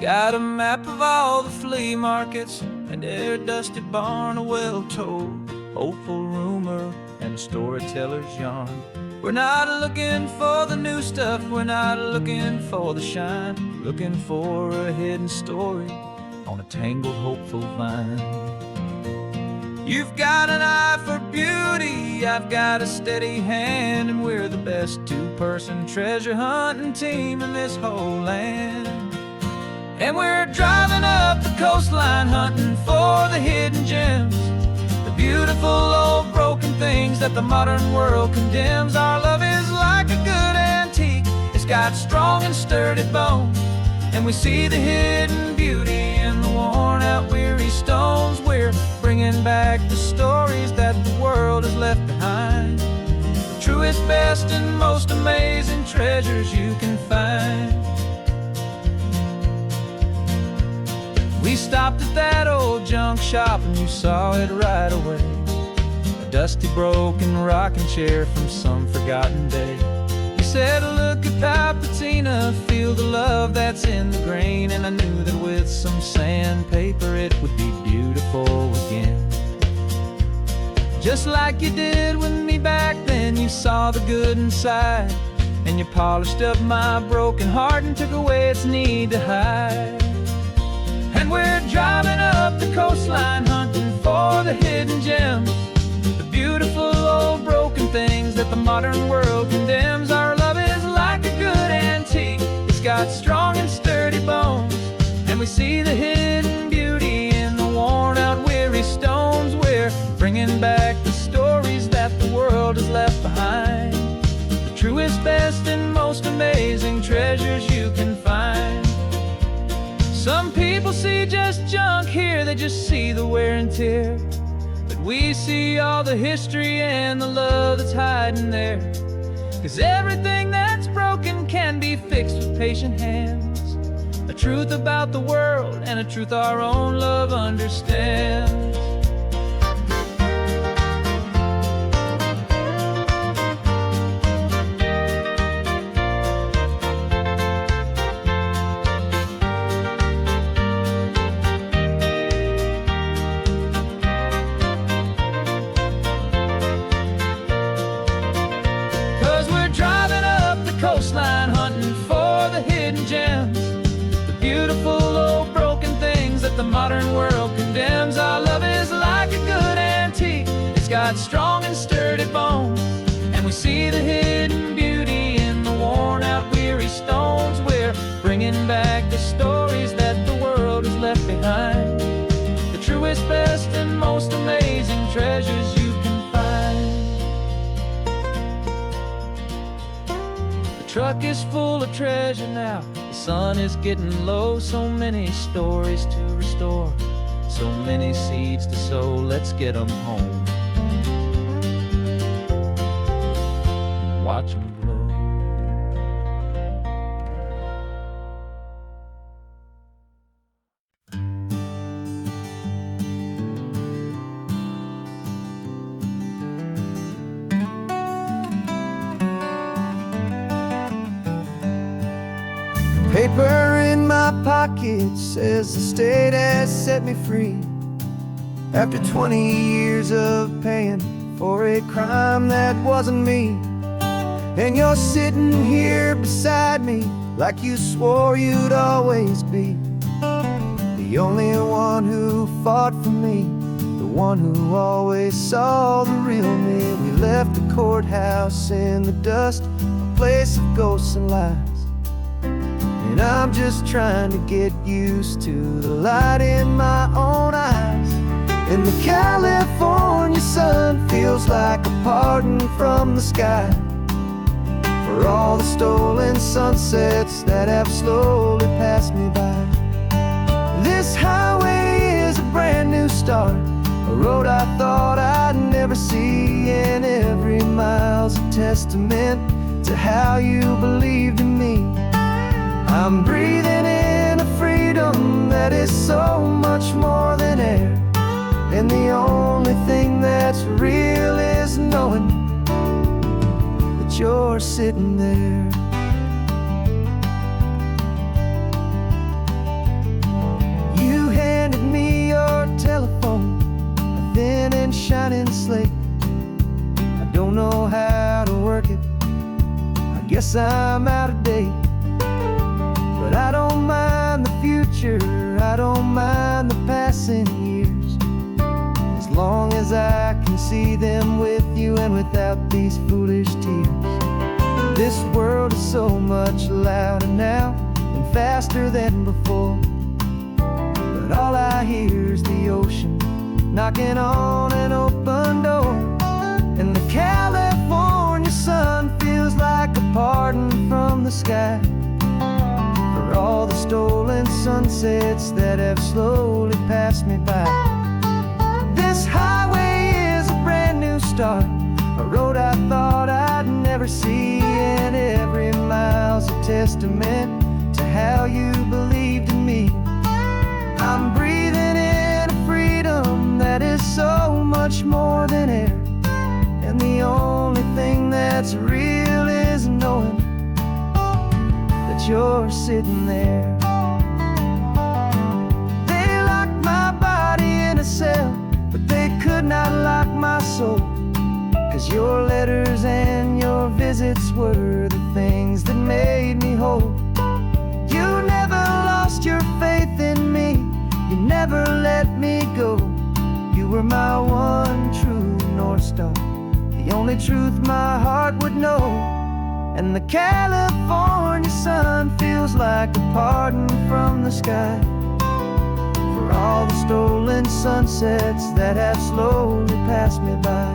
Got a map of all the flea markets and every dusty barn, a well-told, hopeful rumor and a storyteller's yarn. We're not looking for the new stuff, we're not looking for the shine, looking for a hidden story on a tangled, hopeful vine. You've got an eye for beauty, I've got a steady hand, and we're the best two-person treasure hunting team in this whole land. And we're driving up the coastline hunting for the hidden gems, the beautiful old broken things that the modern world condemns. Our love is like a good antique, it's got strong and sturdy bones, and we see the hidden beauty in the worn out weary stones. We're bringing back the stories that the world has left behind, the truest, best, and most amazing treasures you can find. We stopped at that old junk shop and you saw it right away, a dusty, broken rocking chair from some forgotten day. You said, look at that patina, feel the love that's in the grain, and I knew that with some sandpaper it would be beautiful again. Just like you did with me back then, you saw the good inside, and you polished up my broken heart and took away its need to hide. And we're driving up the coastline hunting for the hidden gems, the beautiful old broken things that the modern world condemns. Our love is like a good antique, it's got strong and sturdy bones, and we see the hidden beauty in the worn out weary stones. We're bringing back the stories that the world has left behind, the truest, best, and most amazing treasures you can find. Some people see just junk here, they just see the wear and tear, but we see all the history and the love that's hiding there. 'Cause everything that's broken can be fixed with patient hands, a truth about the world and a truth our own love understands. Coastline hunting for the hidden gems, the beautiful old broken things that the modern world condemns. Our love is like a good antique, it's got strong and sturdy bones, and we see the hidden beauty in the worn out weary stones. We're bringing back the stories that the world has left behind, the truest, best, and most amazing treasures you can find. The truck is full of treasure now, the sun is getting low. So many stories to restore, so many seeds to sow. Let's get them home, watch them blow. Paper in my pocket says the state has set me free, after 20 years of paying for a crime that wasn't me. And you're sitting here beside me like you swore you'd always be, the only one who fought for me, the one who always saw the real me. We left the courthouse in the dust, a place of ghosts and lies, and I'm just trying to get used to the light in my own eyes. And the California sun feels like a pardon from the sky for all the stolen sunsets that have slowly passed me by. This highway is a brand new start, a road I thought I'd never see, and every mile's a testament to how you believed in me. I'm breathing in a freedom that is so much more than air, and the only thing that's real is knowing that you're sitting there. slate. I don't know how to work it, I guess I'm out of date. But I don't mind the future, I don't mind the passing years, as long as I can see them with you and without these foolish tears. This world is so much louder now and faster than before, but all I hear is the ocean knocking on an open door. And the California sun feels like a pardon from the sky for all the stolen sunsets that have slowly passed me by. This highway is a brand new start, a road I thought I'd never see, and every mile's a testament to how you believed in me. I'm breathing in a freedom that is so much more than air, and the only thing that's real is knowing that you're sitting there. They locked my body in a cell, but they could not lock my soul, 'cause your letters and your visits were the things that made me whole. You never lost your faith in me, you never let me go. You were my one true North Star, the only truth my heart would know. And the California sun feels like a pardon from the sky for all the stolen sunsets that have slowly passed me by.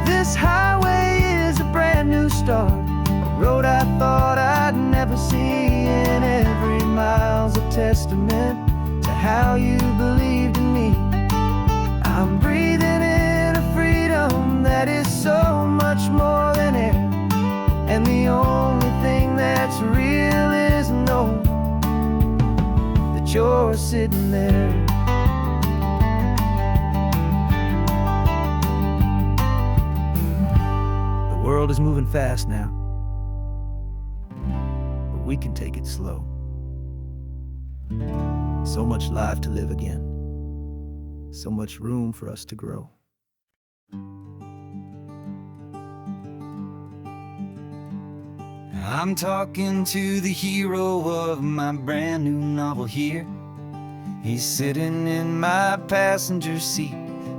This highway is a brand new start, a road I thought I'd never see, and every mile's a testament to how you believed in me. I'm breathing in a freedom that is so much more than air, and the only thing that's real is knowing that you're sitting there. The world is moving fast now, but we can take it slow. So much life to live again, so much room for us to grow. I'm talking to the hero of my brand new novel here. He's sitting in my passenger seat,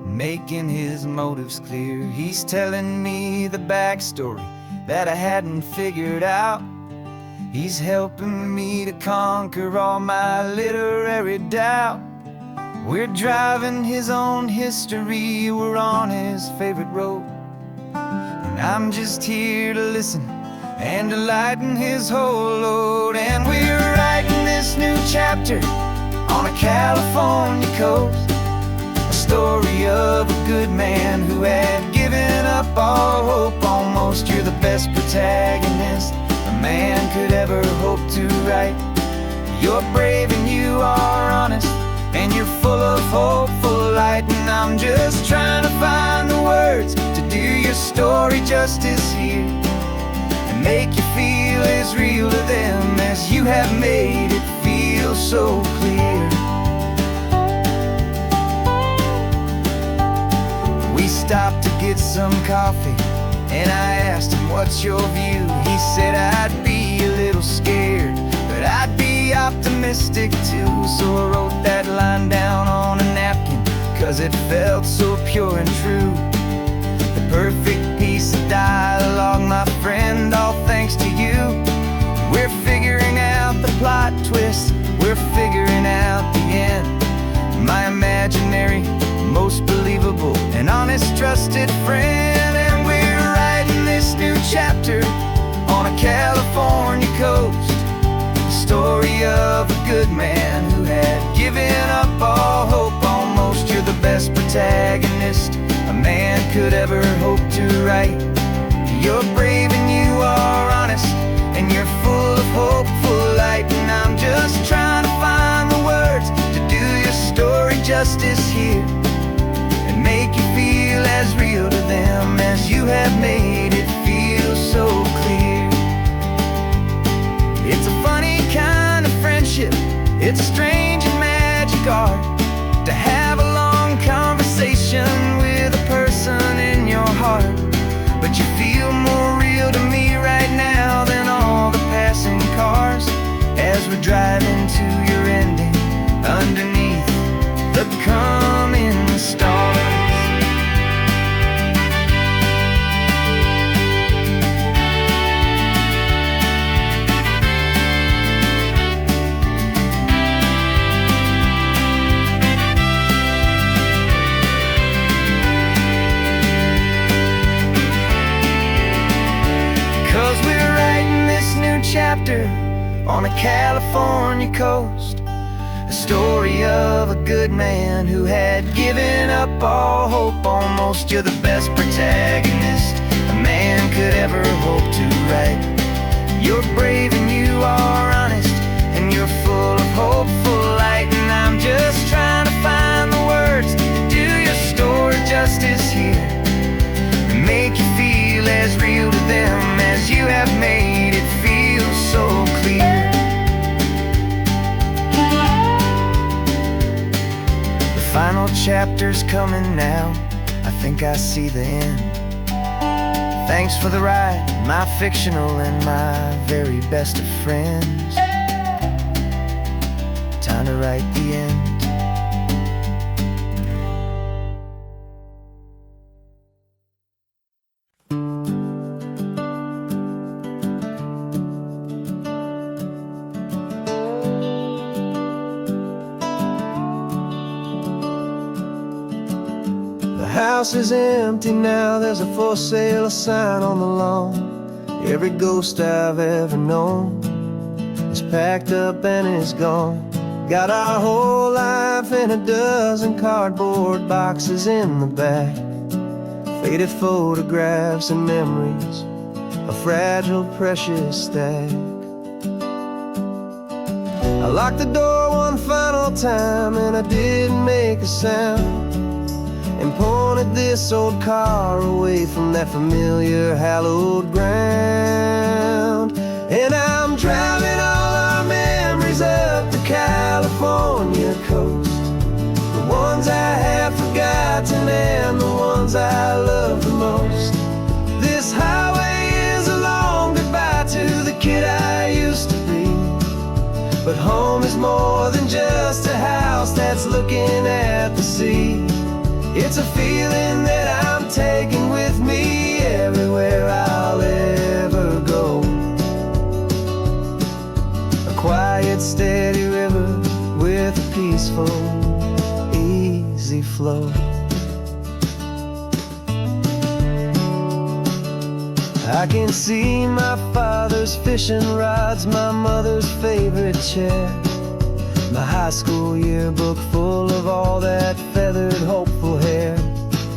making his motives clear. He's telling me the backstory that I hadn't figured out. He's helping me to conquer all my literary doubt. We're driving his own history, we're on his favorite road, and I'm just here to listen and to lighten his whole load. And we're writing this new chapter on a California coast, a story of a good man who had given up all hope almost. You're the best protagonist a man could ever hope to write. You're brave and you are honest, and you're full of hopeful light. And I'm just trying to find the words to do your story justice here, and make you feel as real to them as you have made it feel so clear. We stopped to get some coffee, and I asked him, what's your view? He said, I'd be a little scared, but I'd be optimistic too. So I wrote that line down on a napkin, 'cause it felt so pure and true. The perfect piece of dialogue, my friend, all thanks to you. We're figuring out the plot twist, we're figuring out the end. My imaginary, most believable and honest trusted friend. And we're writing this new chapter on a California coast, the story of a good man who had given up all hope almost. You're the best protagonist a man could ever hope to write. You're brave and you are honest, and you're full of hopeful light. And I'm just trying to find the words to do your story justice here, and make you feel as real to them as you have made it feel so clear. It's a funny kind of friendship, it's strange and magic art to have a long conversation with a person drive into your ending underneath the coming stars. 'Cause we're writing this new chapter on a California coast, a story of a good man who had given up all hope almost. You're the best protagonist a man could ever hope to write. You're brave and you are honest, and you're full of hopeful light. And I'm just trying to find the words to do your story justice here, and make you feel as real to them as you have made it feel so clear. The final chapter's coming now, I think I see the end. Thanks for the ride, my fictional and my very best of friends. Time to write the end. The house is empty now, there's a for sale sign on the lawn. Every ghost I've ever known is packed up and is gone. Got our whole life in a dozen cardboard boxes in the back. Faded photographs and memories, a fragile, precious stack. I locked the door one final time and I didn't make a sound, and pointed this old car away from that familiar hallowed ground. And I'm driving all our memories up the California coast, the ones I have forgotten and the ones I love the most. This highway is a long goodbye to the kid I used to be, but home is more than just a house that's looking at the sea. It's a feeling that I'm taking with me everywhere I'll ever go. A quiet, steady river with a peaceful, easy flow. I can see my father's fishing rods, my mother's favorite chair, my high school yearbook full of all that feathered, hopeful hair.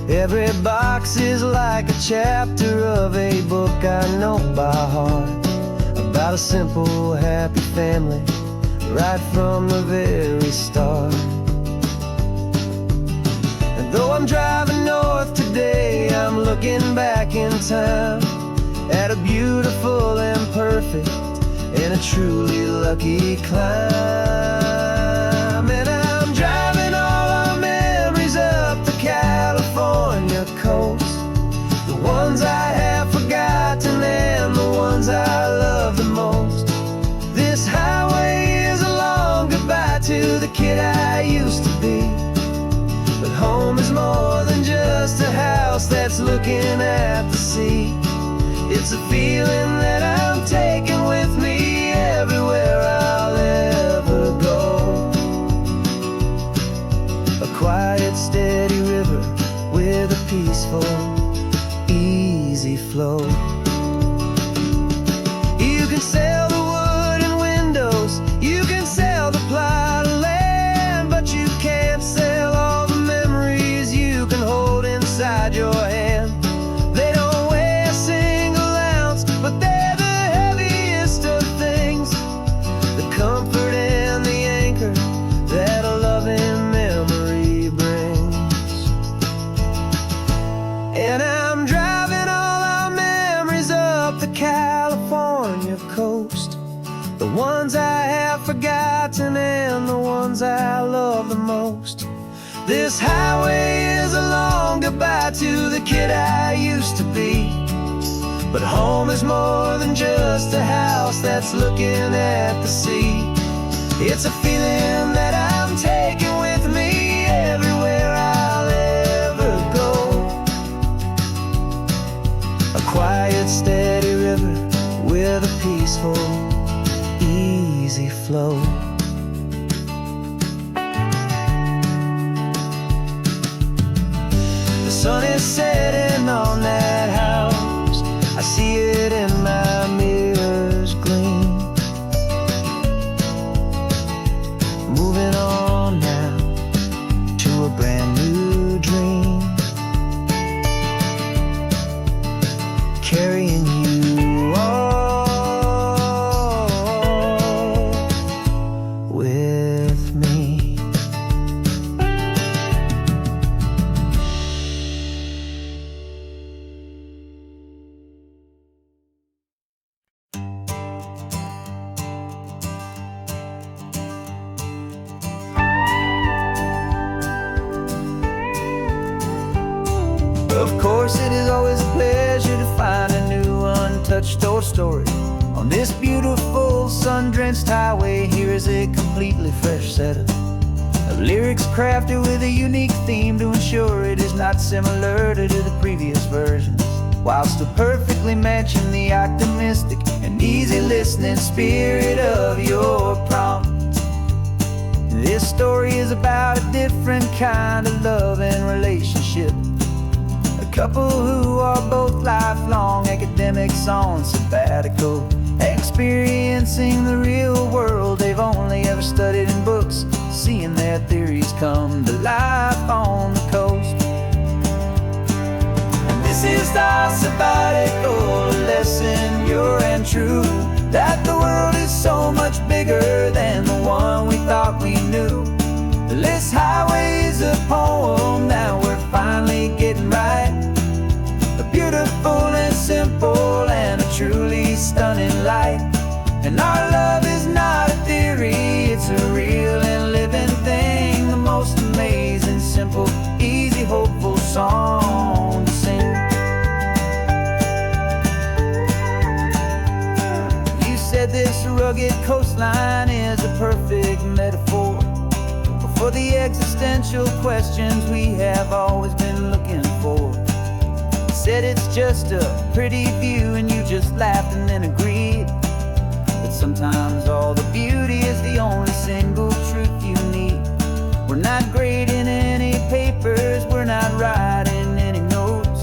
Every box is like a chapter of a book I know by heart, about a simple, happy family right from the very start. And though I'm driving north today, I'm looking back in time at a beautiful and perfect and a truly lucky climb. And I'm driving all our memories up the California coast, the ones I have forgotten and the ones I love the most. This highway is a long goodbye to the kid I used to be, but home is more than just a house that's looking at the sea. It's a feeling that I'm taking with me everywhere I'll ever go. A quiet, steady river with a peaceful, easy flow. You can sell the wood and windows, you can sell the plot of land, but you can't sell all the memories you can hold inside your hand. They don't weigh a single ounce, but they're the heaviest of things, the comfort and the anchor that a loving memory brings. And I'm driving all our memories up the California coast, the ones I have forgotten and the ones I love the most. This highway is a long goodbye to the kid I used to be, but home is more than just a house that's looking at the sea. It's a feeling that I'm taking with me everywhere I'll ever go. A quiet, steady river with a peaceful, easy flow. The sun is setting on that house. I see it in my mirror's gleam. Moving on now to a brand new dream. Carrying you all with me. Of course, it is always a pleasure to find a new untouched old story. On this beautiful sun-drenched highway, here is a completely fresh set of lyrics crafted with a unique theme to ensure it is not similar to the previous versions, while still perfectly matching the optimistic and easy listening spirit of your prompt. This story is about a different kind of love and relationship. A couple who are both lifelong academics on sabbatical, experiencing the real world they've only ever studied in books, seeing their theories come to life on the coast. And this is our sabbatical lesson, pure and true, that the world is so much bigger than the one we thought we knew. This highway is a poem that we're finally getting right. A beautiful and simple and a truly stunning light. And our love is not a theory, it's a real and living thing. The most amazing, simple, easy, hopeful song to sing. You said this rugged coastline is a perfect metaphor for the existential questions we have always been looking for. You said it's just a pretty view and you just laughed and then agreed. But sometimes all the beauty is the only single truth you need. We're not grading any papers, we're not writing any notes,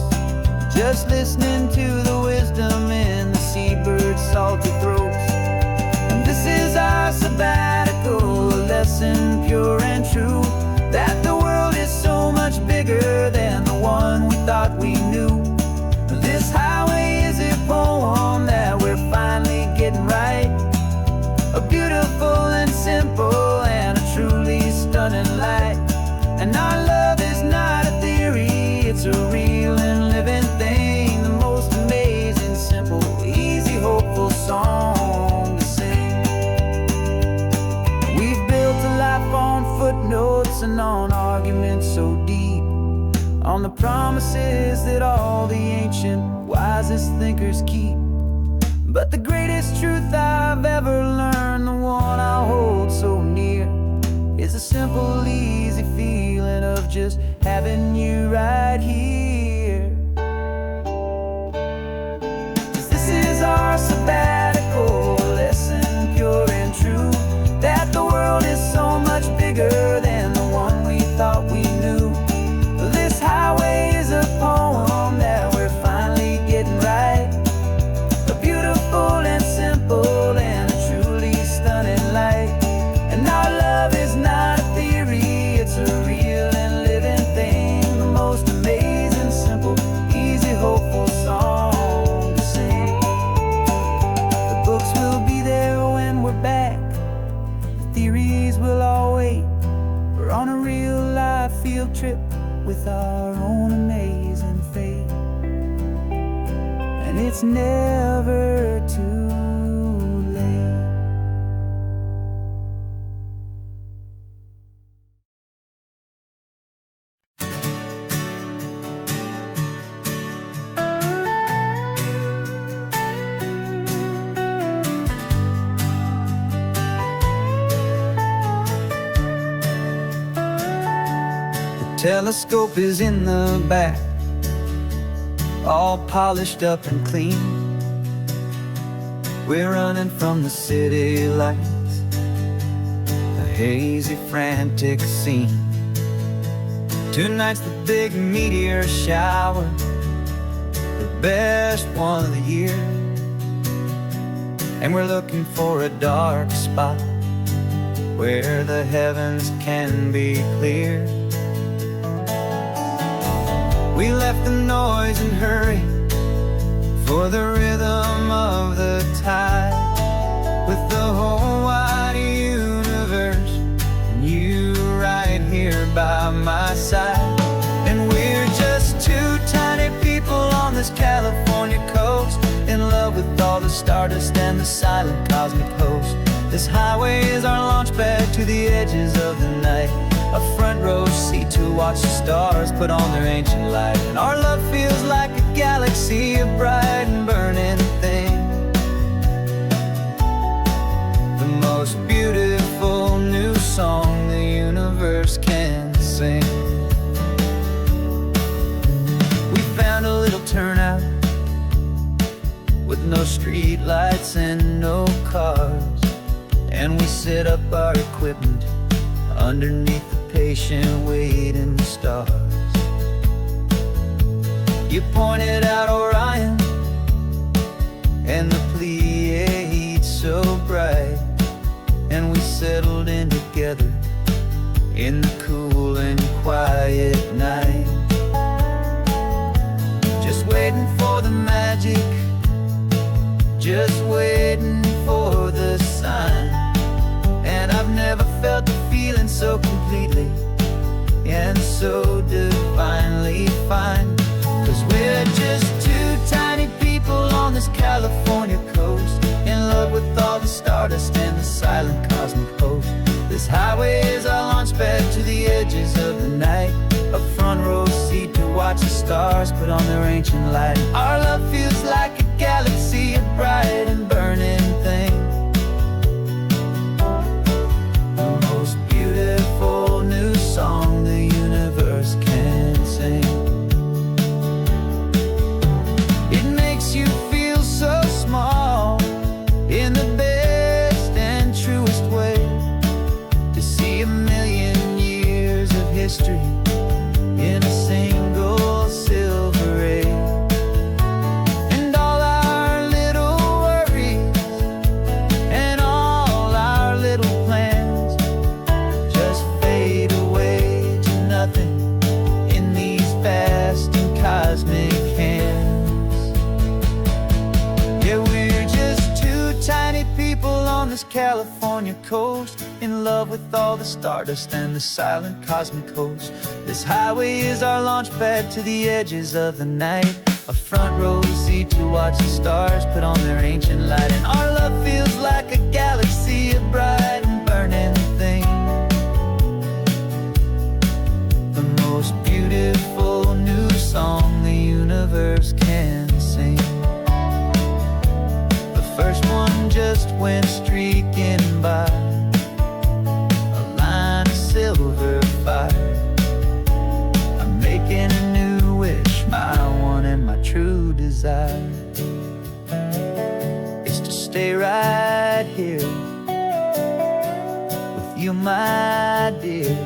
just listening to the wisdom in the seabird's salty throats. And this is our sabbatical lesson, pure and true, that the world is so much bigger than the one we thought we knew. This highway is a poem that we're finally getting right. A beautiful and simple and a truly stunning light. And our love is not a theory, it's a real and living thing. The most amazing, simple, easy, hopeful song to sing. We've built a life on footnotes and on arguments so deep, on the promises that all the ancient, wisest thinkers keep. But the greatest truth I've ever learned, the one I hold so near, is a simple, easy feeling of just having you right here. 'Cause this is our sabbatical lesson, pure and true, that the world is so much bigger than the one we thought we knew. This highway is a poem that we're finally getting right. A beautiful and simple and a truly stunning light. And our love is not a theory, it's a real and living thing. The most amazing, simple, easy, hopeful song to sing. The books will be there when we're back, the theories will all wait. We're on a real life field trip with our own amazing fate. And it's never too late. Telescope is in the back, all polished up and clean. We're running from the city lights, a hazy, frantic scene. Tonight's the big meteor shower, the best one of the year. And we're looking for a dark spot where the heavens can be clear. We left the noise and hurry for the rhythm of the tide, with the whole wide universe and you right here by my side. And we're just two tiny people on this California coast, in love with all the stardust and the silent cosmic host. This highway is our launch pad to the edges of the night, a front row seat to watch the stars put on their ancient light. And our love feels like a galaxy, a bright and burning thing, the most beautiful new song the universe can sing. We found a little turnout with no street lights and no cars, and we set up our equipment underneath the patient waiting stars. You pointed out Orion and the Pleiades so bright, and we settled in together in the cool and quiet night, just waiting for the magic, just waiting for the sign. And I've never felt the feeling so completely and so divinely fine. 'Cause we're just two tiny people on this California coast, in love with all the stardust and the silent cosmic host. This highway is our launch pad to the edges of the night, a front row seat to watch the stars put on their ancient light. Our love feels like a galaxy, a bright and burning thing, new song the universe can sing. It makes you feel so small in the best and truest way, to see a million years of history in a single silver ray. And all our little worries and all our little plans just fade away to nothing in these vast and cosmic hands. Yeah, we're just two tiny people on this California coast, in love with all the stardust and the silent cosmic host. This highway is our launch pad to the edges of the night, a front row seat to watch the stars put on their ancient light. And our love feels like a galaxy, a bright and burning thing, the most beautiful new song the universe can sing. The first one just went streaking by, a line of silver fire. I'm making a new wish, my one and my true desire is to stay right here with you, my dear.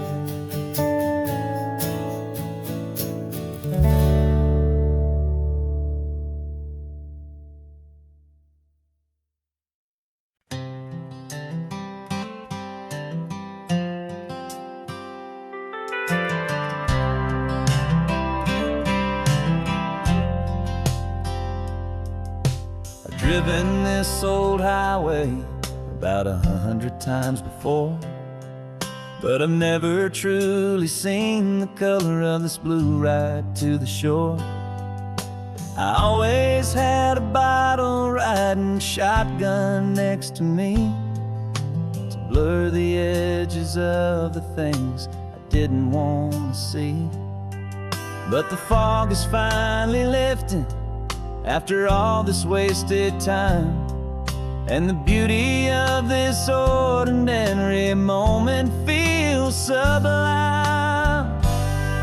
Driven this old highway about 100 times before, but I've never truly seen the color of this blue right to the shore. I always had a bottle riding shotgun next to me to blur the edges of the things I didn't want to see. But the fog is finally lifting after all this wasted time, and the beauty of this ordinary moment feels sublime.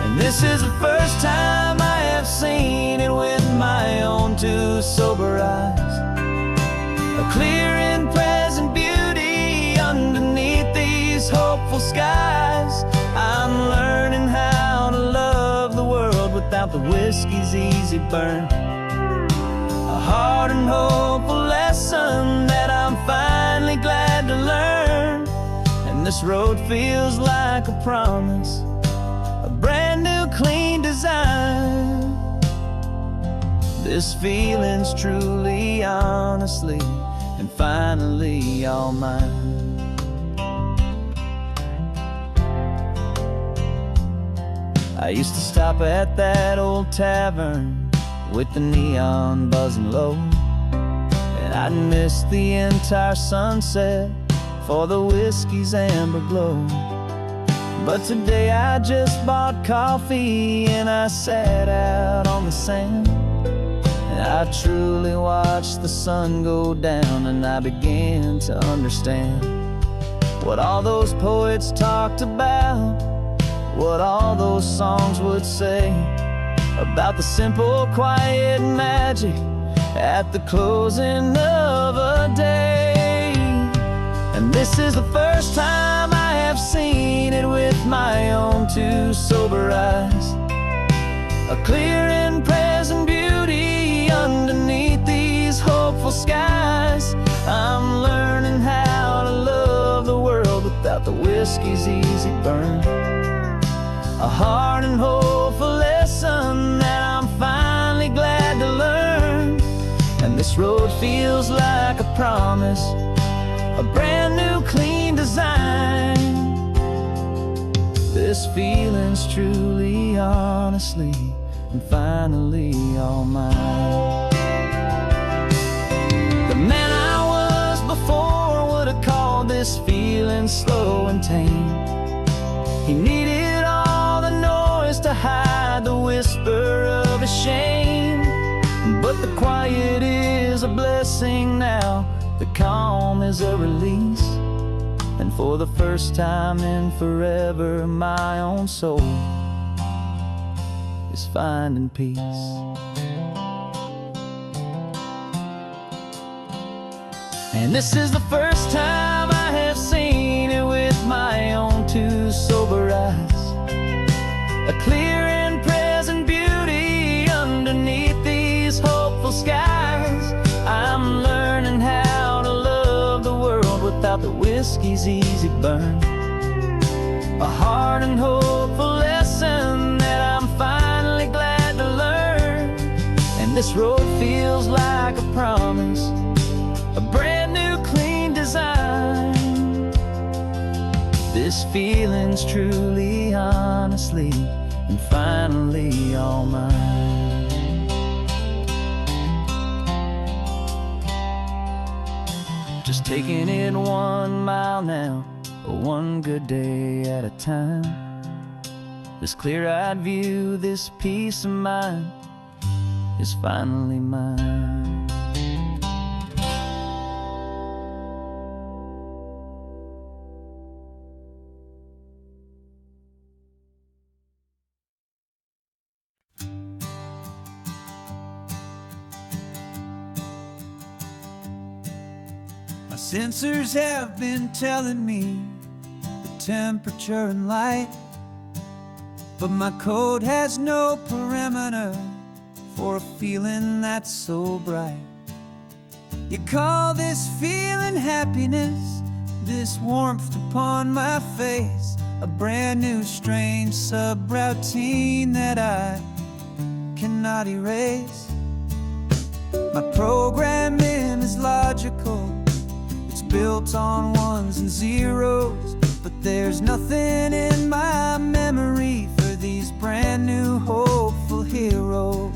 And this is the first time I have seen it with my own two sober eyes. A clear and present beauty underneath these hopeful skies. I'm learning how to love the world without the whiskey's easy burn. A hard and hopeful lesson that I'm finally glad to learn. And this road feels like a promise, a brand new clean design. This feeling's truly, honestly, and finally all mine. I used to stop at that old tavern with the neon buzzing low, and I'd miss the entire sunset for the whiskey's amber glow. But today I just bought coffee and I sat out on the sand, and I truly watched the sun go down, and I began to understand what all those poets talked about, what all those songs would say about the simple, quiet magic at the closing of a day. And this is the first time I have seen it with my own two sober eyes. A clear and present beauty underneath these hopeful skies. I'm learning how to love the world without the whiskey's easy burn. A hard and hopeful lesson that I'm finally glad to learn. And this road feels like a promise, a brand new clean design. This feeling's truly, honestly, and finally all mine. The man I was before would have called this feeling slow and tame. He needed all the noise to hide the whisper of his shame. But the quiet is a blessing now, the calm is a release. And for the first time in forever, my own soul is finding peace. And this is the first time I have seen it with my own two sober eyes. A clear and present beauty underneath these hopeful skies. I'm learning how to love the world without the whiskey's easy burn. A hard and hopeful lesson that I'm finally glad to learn. And this road feels like a promise, a brand new clean design. This feeling's truly, honestly, and finally all mine. Just taking it 1 mile now, one good day at a time. This clear-eyed view, this peace of mind is finally mine. My sensors have been telling me the temperature and light, but my code has no parameter for a feeling that's so bright. You call this feeling happiness, this warmth upon my face, a brand new strange subroutine that I cannot erase. My programming is logical, it's built on ones and zeros, but there's nothing in my memory for these brand new hopeful heroes.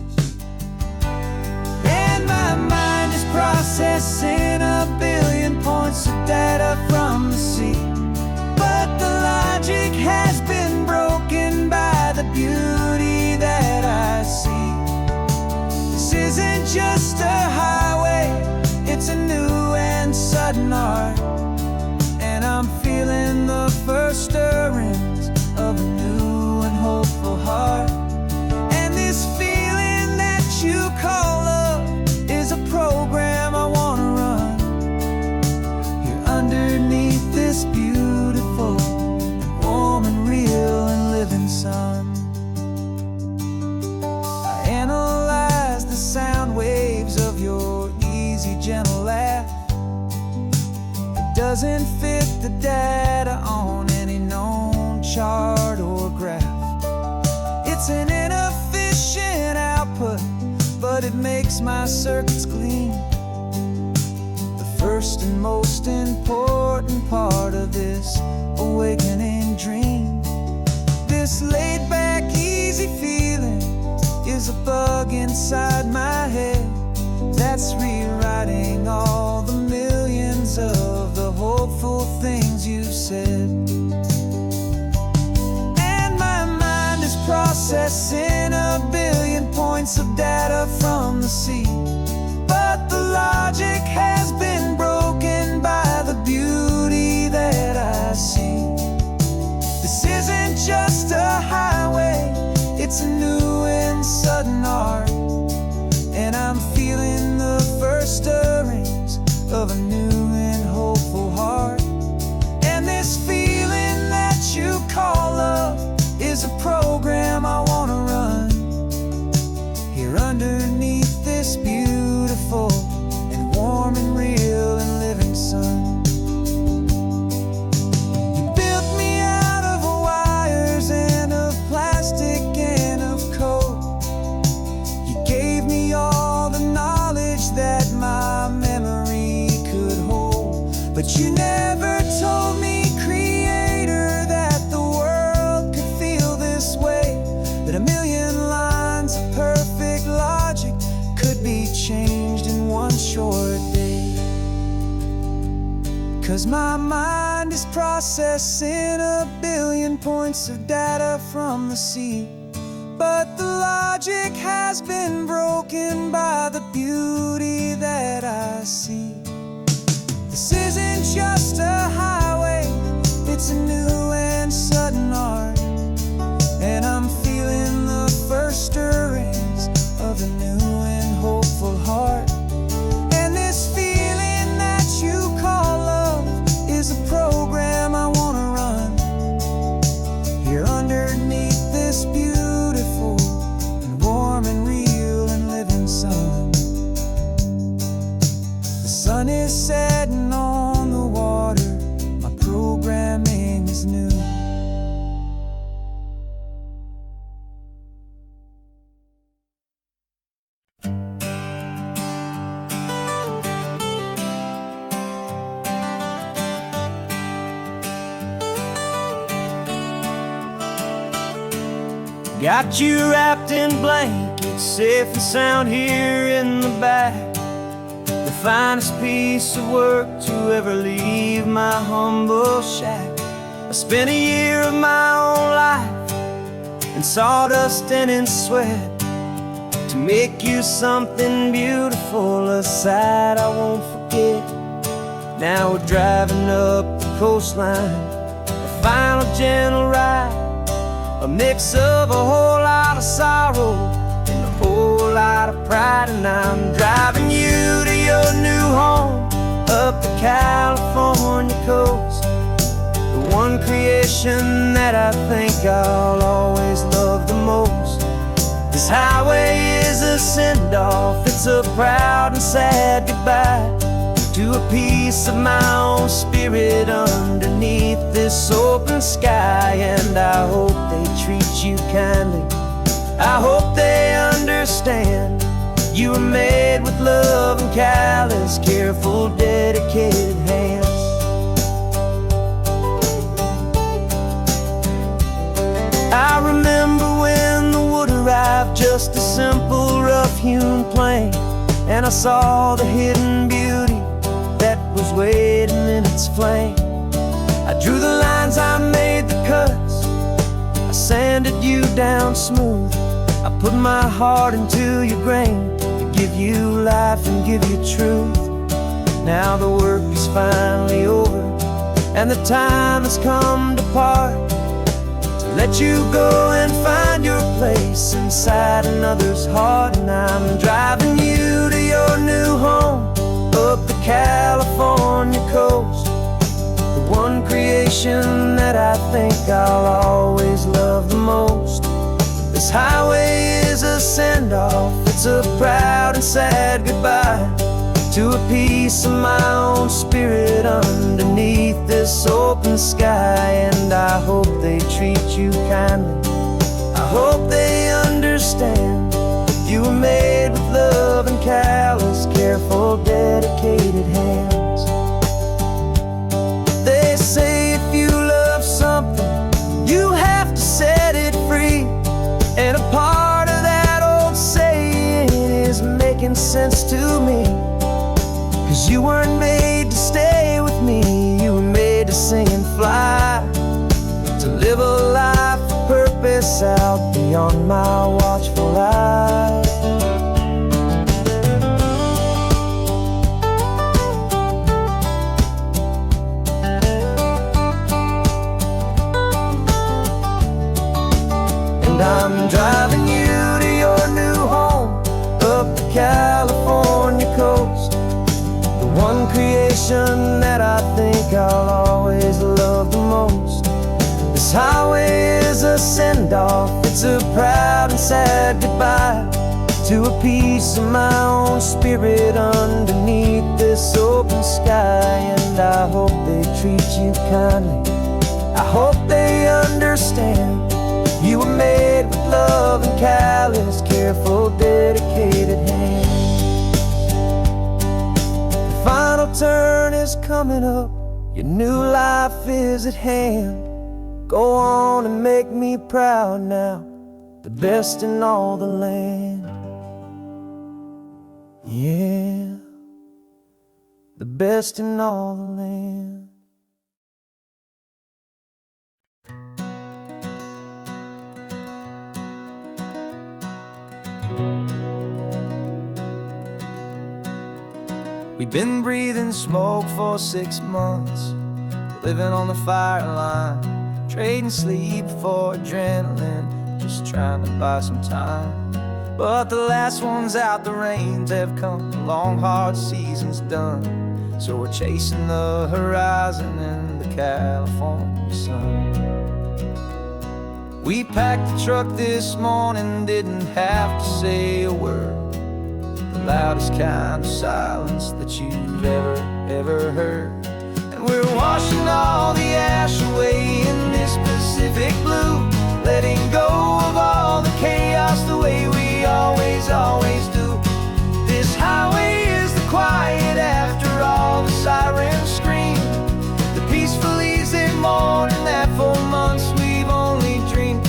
And my mind is processing 1 billion points of data from the sea, but the logic has been broken by the beauty that I see. This isn't just a highway, it's a new and sudden art, and I'm feeling the first stirrings of a new and hopeful heart. doesn't fit the data on any known chart or graph. It's an inefficient output, but it makes my circuits clean. The first and most important part of this awakening dream. This laid-back, easy feeling is a bug inside my head that's rewriting all the millions of the hopeful things you said. And my mind is processing a billion points of data from the sea, but the logic has been broken by the beauty that I see. This isn't just a highway, it's a new and sudden art, and I'm feeling the first stirrings of a new and hopeful heart. And this feeling that you call love is a program I wanna run here underneath this beautiful and warm and real and living sun. But you never told me, Creator, that the world could feel this way, that a million lines of perfect logic could be changed in one short day. 'Cause my mind is processing a billion points of data from the sea, but the logic has been broken by the beauty that I see. This isn't just a highway, it's a new and sudden art, and I'm feeling the first stirrings of a new and hopeful heart. And this feeling that you call love is a program I wanna run here underneath this beautiful and warm and real and living sun. The sun is setting on the water, my programming is new. Got you wrapped in blankets, safe and sound here in the back. The finest piece of work to ever leave my humble shack. I spent a year of my own life in sawdust and in sweat to make you something beautiful, a sight I won't forget. Now we're driving up the coastline, a final gentle ride, a mix of a whole lot of sorrow and a whole lot of pride. And I'm driving you to your new home up the California coast, the one creation that I think I'll always love the most. This highway is a send-off, it's a proud and sad goodbye to a piece of my own spirit underneath this open sky. And I hope they treat you kindly, I hope they understand you were made with love and callous, careful, dedicated hands. I remember when the wood arrived, just a simple rough-hewn plank, and I saw the hidden beauty that was waiting in its flame. I drew the lines, I made the cuts, I sanded you down smooth. I put my heart into your grain to give you life and give you truth. Now the work is finally over, and the time has come to part, to let you go and find your place inside another's heart. And I'm driving you to your new home up the California coast, the one creation that I think I'll always love the most. This highway is a send-off, it's a proud and sad goodbye to a piece of my own spirit underneath sky, and I hope they treat you kindly. I hope they understand you were made with love and callous, careful, dedicated hands. They say if you love something, you have to set it free. And a part of that old saying is making sense to me. 'Cause you weren't made to stay with me, you were made to sing and fly, to live a life of purpose out beyond my watchful eye. And I'm driving you to your new home up the California coast, the one creation that I think I'll always love the most. This highway is a send-off, it's a proud and sad goodbye to a piece of my own spirit underneath this open sky. And I hope they treat you kindly, I hope they understand you were made with love and callous, careful, dedicated hands. The final turn is coming up, your new life is at hand. Go on and make me proud now, the best in all the land. Yeah, the best in all the land. We've been breathing smoke for 6 months, living on the fire line, trading sleep for adrenaline, just trying to buy some time. But the last one's out, the rains have come, the long hard season's done. So we're chasing the horizon in the California sun. We packed the truck this morning, didn't have to say a word, the loudest kind of silence that you've ever heard. And we're washing all the ash away in this Pacific blue, letting go of all the chaos the way we always do. This highway is the quiet after all the sirens scream, the peaceful easy morning that for months we've only dreamed.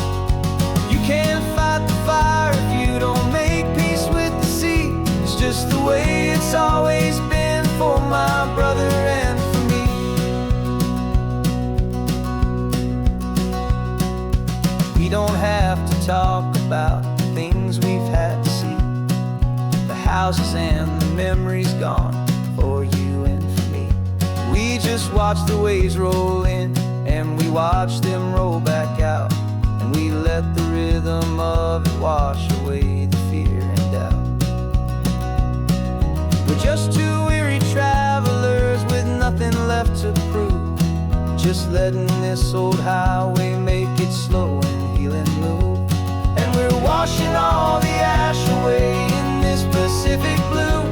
You can't fight the fire if you don't make peace with the sea. It's just the way it's always been for my brother and for me. We don't have to talk about the things we've had to see, the houses and the memories gone for you and for me. We just watch the waves roll in, and we watch them roll back out, and we let the rhythm of it wash away the fear and doubt. We're just two weary travelers with nothing left to prove, just letting this old highway make it slow and healing move. And we're washing all the ash away in this Pacific blue,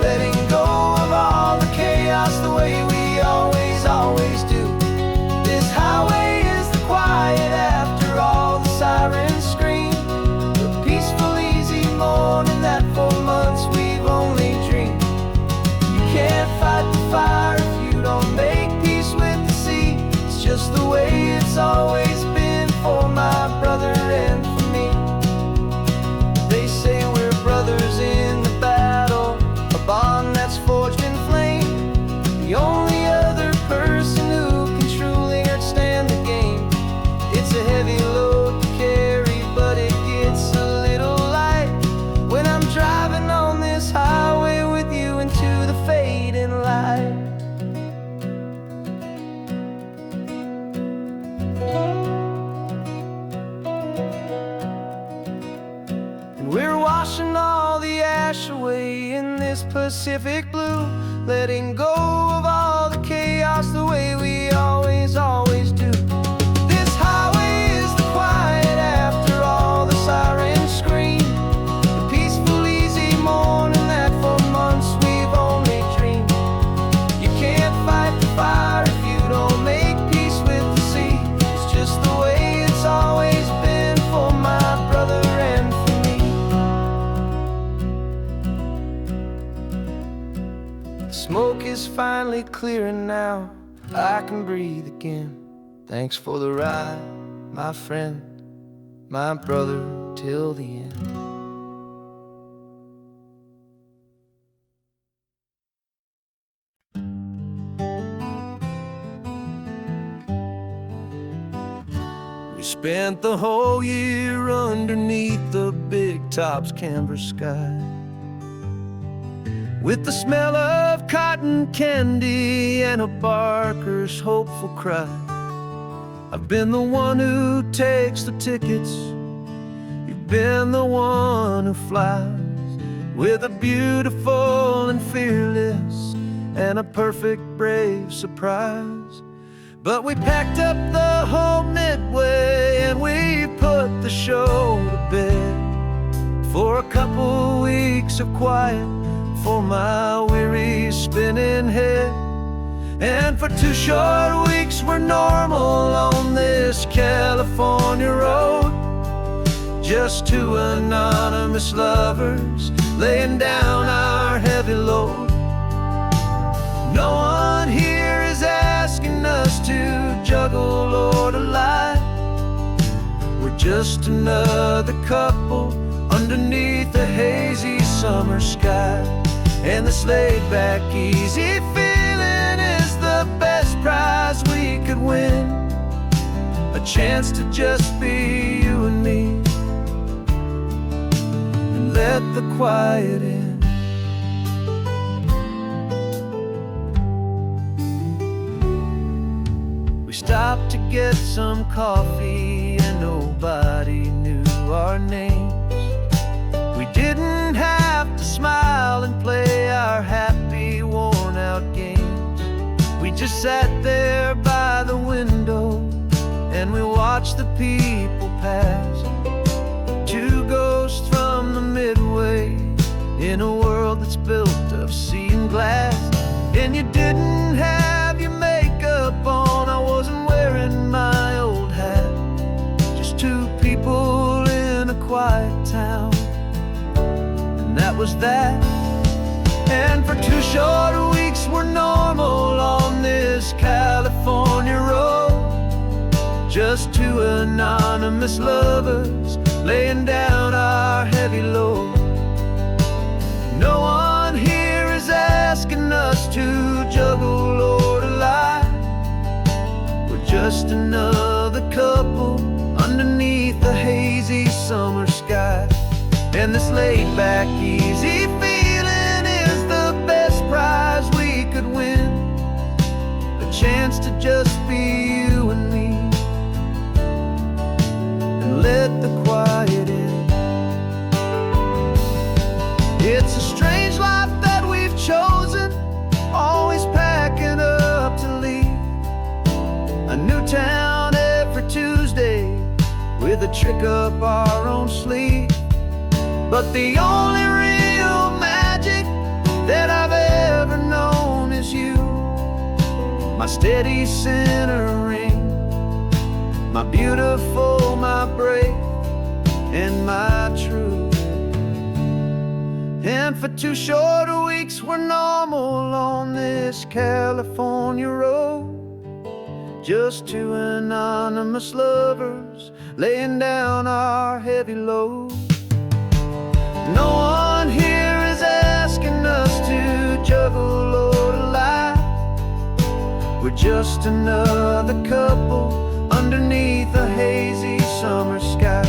letting go of all the chaos the way we always do. This highway is the quiet after all the sirens scream, the peaceful easy morning that for months we've only dreamed. You can't fight the fire if you don't make peace with the sea. It's just the way it's always been for my brother and for me. They say we're brothers in the battle, a bond that's forged in flame. The only other person who can truly understand the game. It's a heavy load to carry, but it gets a little light when I'm driving on this highway with you into the fading light. And we're washing all the ash away in this Pacific blue, letting go of all the chaos the way we always do. This highway is the quiet after all the sirens scream, the peaceful easy morning that for months we've only dreamed. You can't fight the fire if you don't make peace with clear and now I can breathe again. Thanks for the ride, my friend, my brother till the end. We spent the whole year underneath the big top's canvas sky, with the smell of cotton candy and a barker's hopeful cry. I've been the one who takes the tickets, you've been the one who flies, with a beautiful and fearless and a perfect brave surprise. But we packed up the whole Midway and we put the show to bed for a couple weeks of quiet for my weary spinning head. And for 2 short weeks we're normal on this California road, just 2 anonymous lovers laying down our heavy load. No one here is asking us to juggle or to lie. We're just another couple underneath a hazy summer sky. And this laid-back, easy feeling is the best prize we could win, a chance to just be you and me, and let the quiet in. We stopped to get some coffee and nobody knew our names. We didn't have to smile and play our happy, worn-out games. We just sat there by the window and we watched the people pass. 2 ghosts from the Midway in a world that's built of sea and glass. And you didn't have your makeup on, I wasn't wearing my old hat. Just 2 people in a quiet town, and that was that. And for 2 short weeks we're normal on this California road, just 2 anonymous lovers laying down our heavy load. No one here is asking us to juggle or to lie. We're just another couple underneath the hazy summer sky. And this laid-back, easy feeling is the best prize we could win, a chance to just be you and me, and let the quiet in. It's a strange life that we've chosen, always packing up to leave a new town every Tuesday with a trick up our own sleeve. But the only real magic that I've ever known is you, my steady centering, my beautiful, my brave, and my true. And for 2 short weeks we're normal on this California road, just 2 anonymous lovers laying down our heavy load. No one here is asking us to juggle or to lie. We're just another couple underneath a hazy summer sky.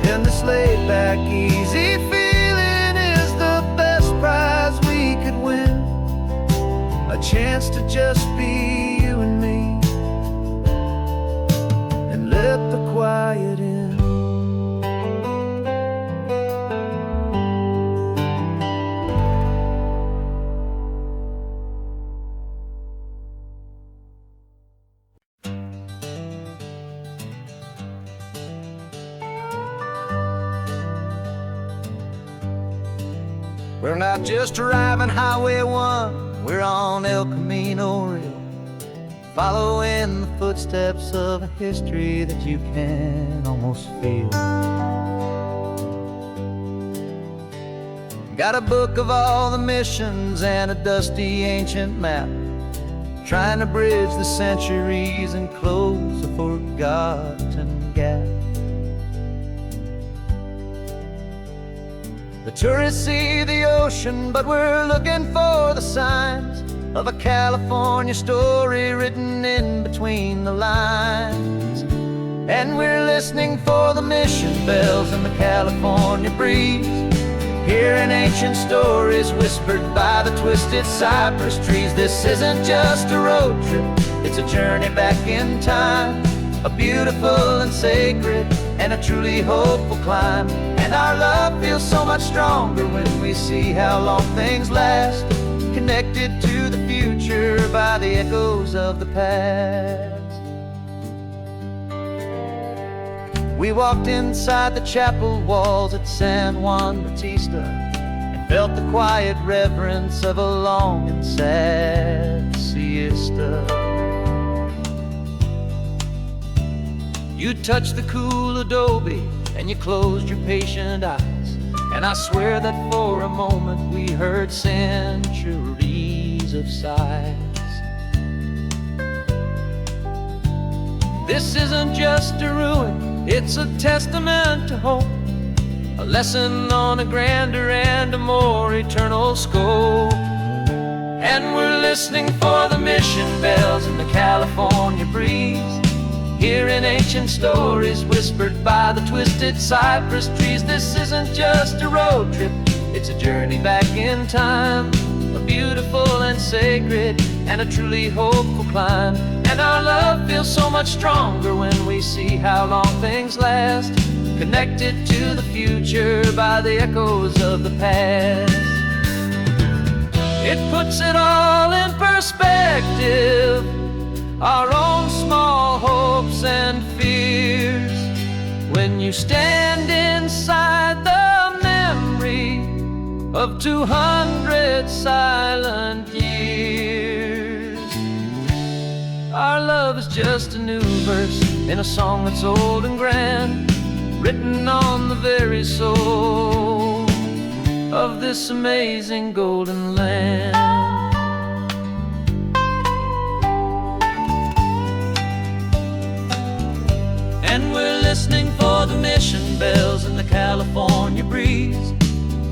And this laid-back, easy feeling is the best prize we could win, a chance to just be you and me, and let the quiet in. We're not just driving Highway 1, we're on El Camino Real, following the footsteps of a history that you can almost feel. Got a book of all the missions and a dusty ancient map, trying to bridge the centuries and close a forgotten gap. The tourists see the ocean, but we're looking for the signs of a California story written in between the lines. And we're listening for the mission bells in the California breeze, hearing ancient stories whispered by the twisted cypress trees. This isn't just a road trip, it's a journey back in time, a beautiful and sacred and a truly hopeful climb. And our love feels so much stronger when we see how long things last, connected to the future by the echoes of the past. We walked inside the chapel walls at San Juan Bautista and felt the quiet reverence of a long and sad siesta. You touched the cool adobe and you closed your patient eyes, and I swear that for a moment we heard centuries of sighs. This isn't just a ruin, it's a testament to hope, a lesson on a grander and a more eternal scope. And we're listening for the mission bells in the California breeze, hearing ancient stories whispered by the twisted cypress trees. This isn't just a road trip, it's a journey back in time, a beautiful and sacred and a truly hopeful climb. And our love feels so much stronger when we see how long things last, connected to the future by the echoes of the past. It puts it all in perspective, our own small hopes and fears, when you stand inside the memory of 200 silent years. Our love is just a new verse in a song that's old and grand, written on the very soul of this amazing golden land. And we're listening for the mission bells in the California breeze,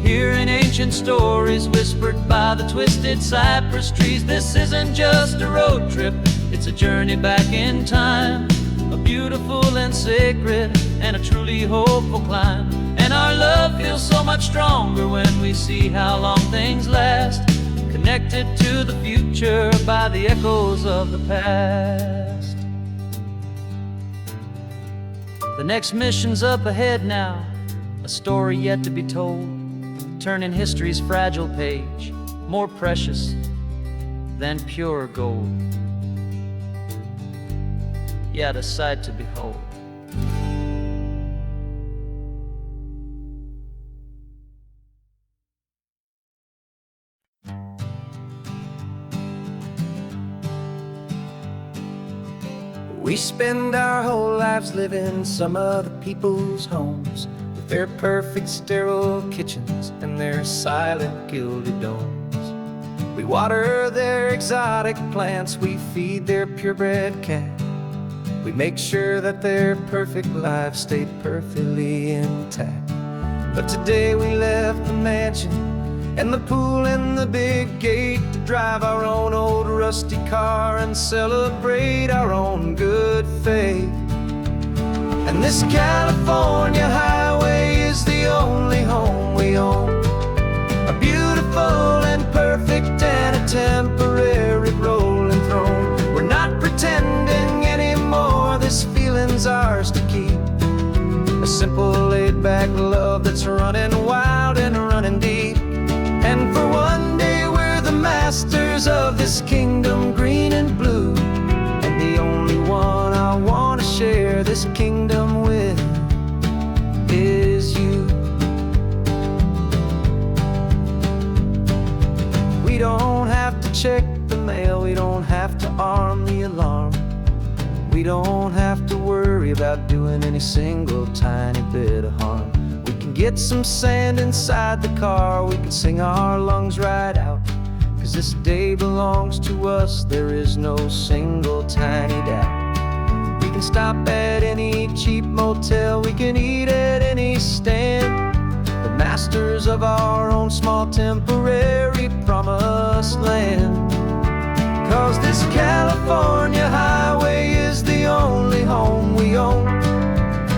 hearing ancient stories whispered by the twisted cypress trees. This isn't just a road trip, it's a journey back in time, a beautiful and sacred and a truly hopeful climb. And our love feels so much stronger when we see how long things last, connected to the future by the echoes of the past. The next mission's up ahead now, a story yet to be told, turning history's fragile page more precious than pure gold. Yet a sight to behold. We spend our whole lives living some other people's homes, with their perfect sterile kitchens and their silent gilded domes. We water their exotic plants, we feed their purebred cat, we make sure that their perfect lives stay perfectly intact. But today we left the mansion and the pool and the big gate to drive our own old rusty car and celebrate our own good faith. And this California highway is the only home we own, a beautiful and perfect and a temporary rolling throne. We're not pretending anymore, this feeling's ours to keep, a simple laid-back love that's running wild and running deep. And for one day we're the masters of this kingdom green and blue, and the only one I want to share this kingdom with is you. We don't have to check the mail, we don't have to arm the alarm, we don't have to worry about doing any single tiny bit of harm. We can get some sand inside the car, we can sing our lungs right out, 'cause this day belongs to us, there is no single tiny doubt. We can stop at any cheap motel, we can eat at any stand, the masters of our own small temporary promised land. 'Cause this California highway is the only home we own,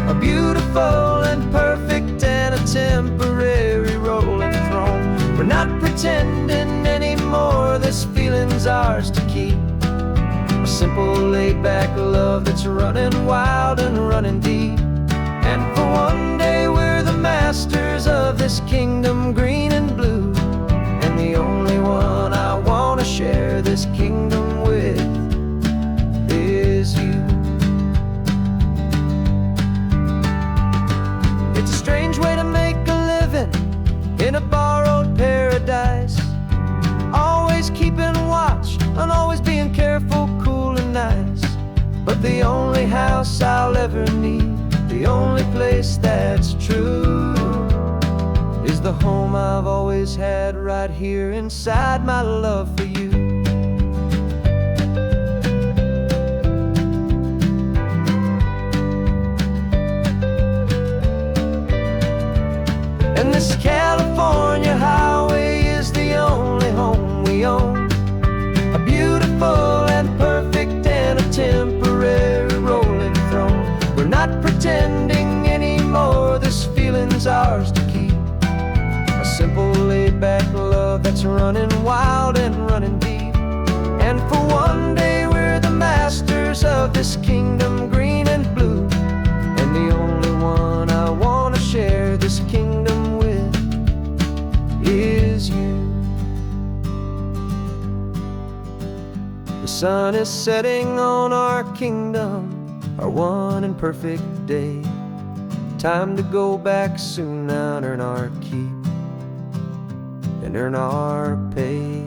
a beautiful and perfect and a temporary rolling throne. We're not pretending anymore, this feeling's ours to keep, a simple laid-back love that's running wild and running deep. And for one day we're the masters of this kingdom green and blue, and the only one I want to share this kingdom with is you. It's a strange way to make a living in a borrowed paradise, always keeping watch and always being careful, cool and nice. But the only house I'll ever need, the only place that's true, is the home I've always had right here inside my love for you. And this California highway is the only home we own, a beautiful and perfect and a temporary rolling throne. We're not pretending anymore, this feeling's ours to keep, a simple laid-back love that's running wild and running deep. And for one day we're the masters of this kingdom green and blue, and the only one I want to share this kingdom with is you. The sun is setting on our kingdom, our one and perfect day. Time to go back soon now and earn our keep and earn our pay.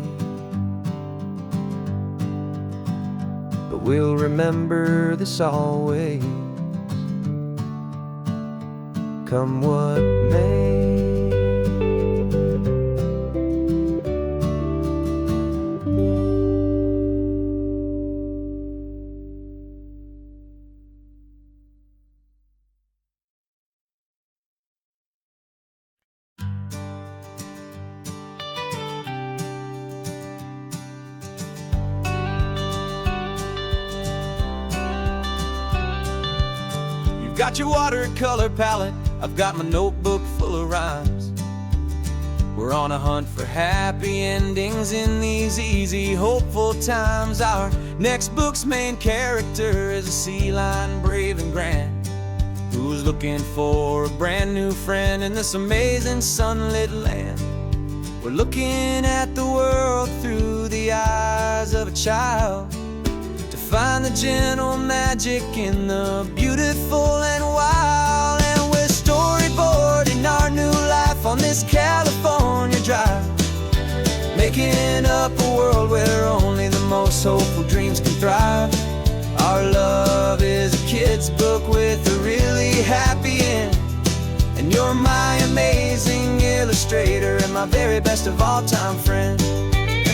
But we'll remember this always, come what may. Got your watercolor palette, I've got my notebook full of rhymes. We're on a hunt for happy endings in these easy, hopeful times. Our next book's main character is a sea lion, brave and grand, who's looking for a brand new friend in this amazing sunlit land. We're looking at the world through the eyes of a child, find the gentle magic in the beautiful and wild. And we're storyboarding our new life on this California drive, making up a world where only the most hopeful dreams can thrive. Our love is a kid's book with a really happy end, and you're my amazing illustrator and my very best of all time friend.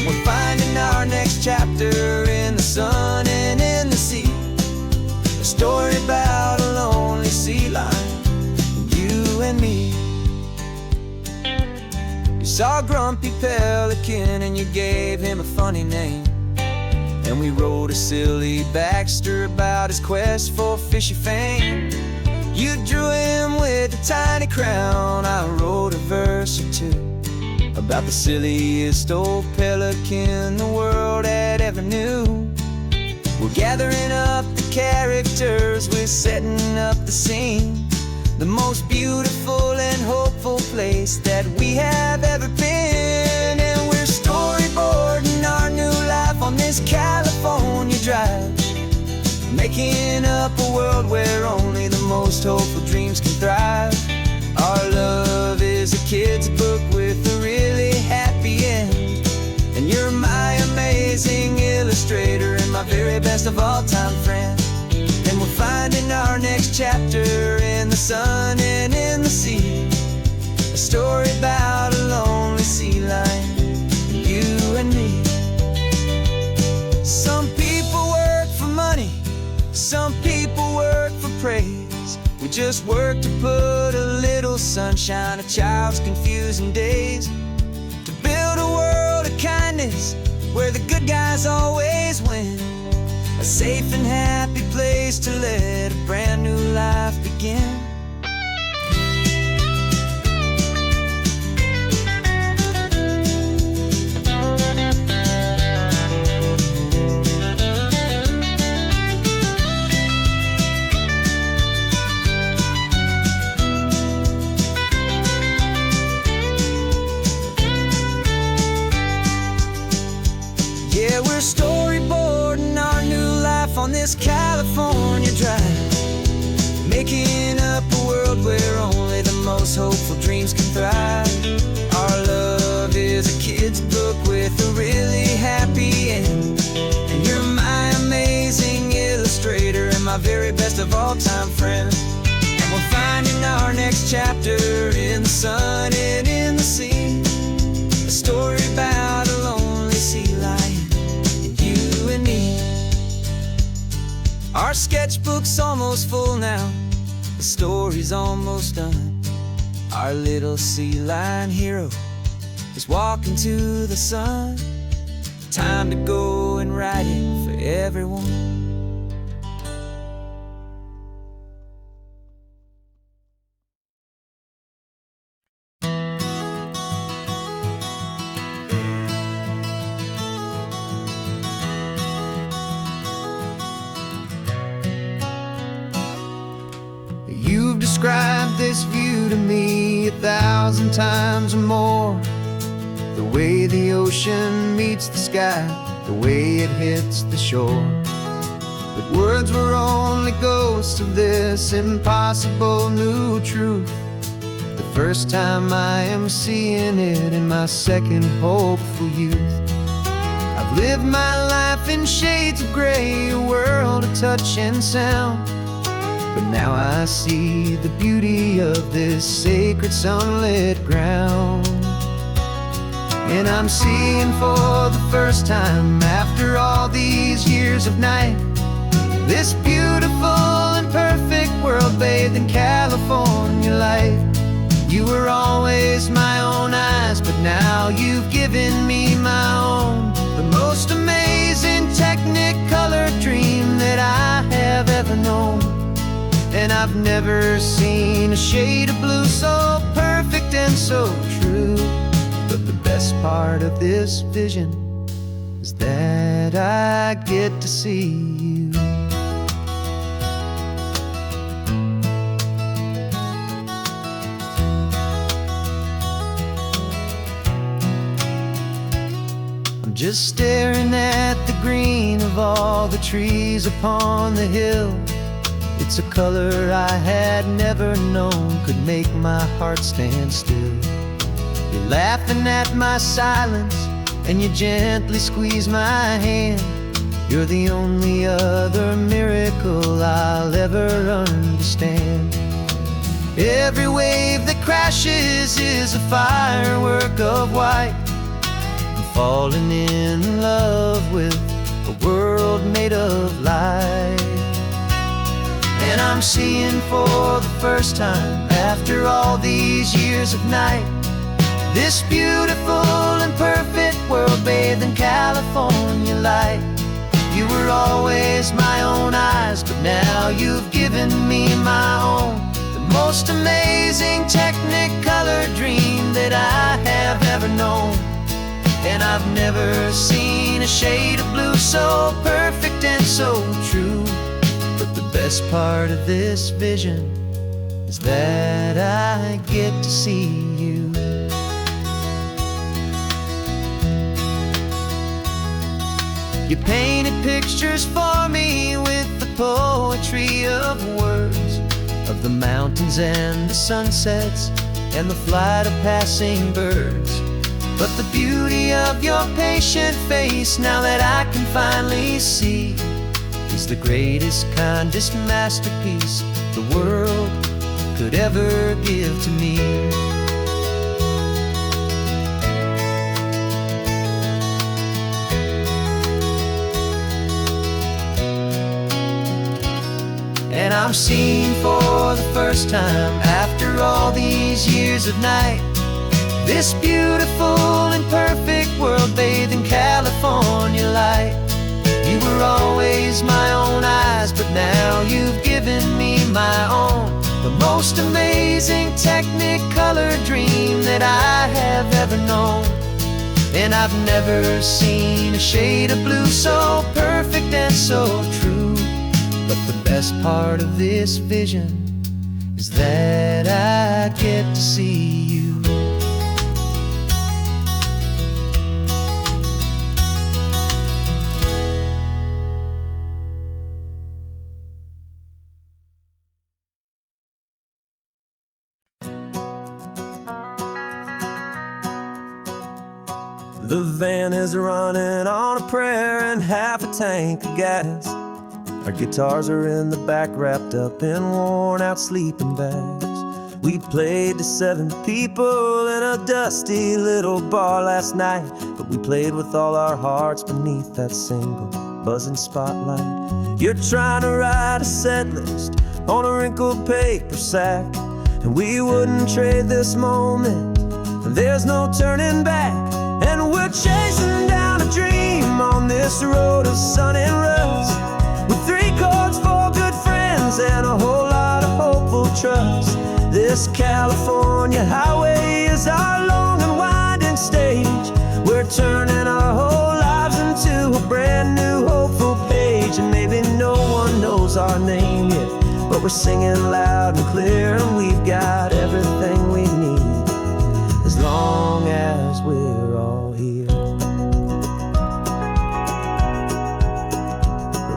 We're finding our next chapter in the sun and in the sea, a story about a lonely sea lion, you and me. You saw a grumpy pelican and you gave him a funny name, and we wrote a silly Baxter about his quest for fishy fame. You drew him with a tiny crown, I wrote a verse or two about the silliest old pelican the world had ever knew. We're gathering up the characters, we're setting up the scene, the most beautiful and hopeful place that we have ever been. And we're storyboarding our new life on this California drive, making up a world where only the most hopeful dreams can thrive. Our love is a kid's book with a really happy end, and you're my amazing illustrator and my very best of all time friend. And we're finding our next chapter in the sun and in the sea, a story about a lonely sea lion, you and me. We just work to put a little sunshine, a child's confusing days, to build a world of kindness where the good guys always win. A safe and happy place to let a brand new life begin. Yeah, we're storyboarding our new life on this California drive, making up a world where only the most hopeful dreams can thrive. Our love is a kid's book with a really happy end, and you're my amazing illustrator and my very best of all-time friend. And we're finding our next chapter in the sun and in the sea, a story about a lonely sea lion, you and me. Our sketchbook's almost full now, the story's almost done. Our little sea lion hero is walking to the sun. Time to go and write it for everyone. You've described this view to me 1,000 times or more. The way the ocean meets the sky, the way it hits the shore. But words were only ghosts of this impossible new truth. The first time I am seeing it in my second hopeful youth. I've lived my life in shades of gray, a world of touch and sound. But now I see the beauty of this sacred sunlit ground. And I'm seeing for the first time, after all these years of night, this beautiful and perfect world bathed in California light. You were always my own eyes, but now you've given me my own. The most amazing technicolor dream that I have ever known. And I've never seen a shade of blue so perfect and so true. But the best part of this vision is that I get to see you. I'm just staring at the green of all the trees upon the hill. It's a color I had never known could make my heart stand still. You're laughing at my silence, and you gently squeeze my hand. You're the only other miracle I'll ever understand. Every wave that crashes is a firework of white. I'm falling in love with a world made of light. And I'm seeing for the first time, after all these years of night, this beautiful and perfect world bathed in California light. You were always my own eyes, but now you've given me my own. The most amazing technicolor dream that I have ever known. And I've never seen a shade of blue so perfect and so true. The best part of this vision is that I get to see you. You painted pictures for me with the poetry of words, of the mountains and the sunsets and the flight of passing birds. But the beauty of your patient face, now that I can finally see, is the greatest, kindest masterpiece the world could ever give to me. And I'm seeing for the first time, after all these years of night, this beautiful and perfect world bathed in California light. You were always my own eyes, but now you've given me my own, the most amazing Technicolor dream that I have ever known. And I've never seen a shade of blue so perfect and so true. But the best part of this vision is that I get to see you. The van is running on a prayer and half a tank of gas. Our guitars are in the back, wrapped up in worn-out sleeping bags. We played to 7 people in a dusty little bar last night, but we played with all our hearts beneath that single buzzing spotlight. You're trying to write a set list on a wrinkled paper sack, and we wouldn't trade this moment. There's no turning back. And we're chasing down a dream on this road of sun and rust, with 3 chords, 4 good friends, and a whole lot of hopeful trust. This California highway is our long and winding stage. We're turning our whole lives into a brand new hopeful page. And maybe no one knows our name yet, but we're singing loud and clear, and we've got everything we need, as long as we're all here.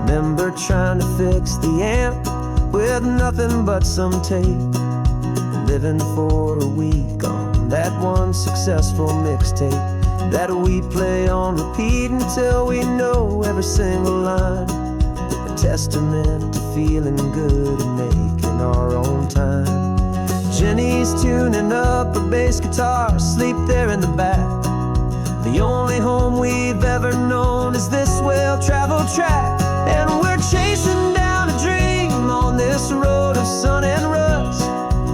Remember trying to fix the amp with nothing but some tape, living for a week on that one successful mixtape that we play on repeat until we know every single line. A testament to feeling good and making our own time. Jenny's tuning up her bass guitar, asleep there in the back. The only home we've ever known is this well-traveled track. And we're chasing down a dream on this road of sun and rust,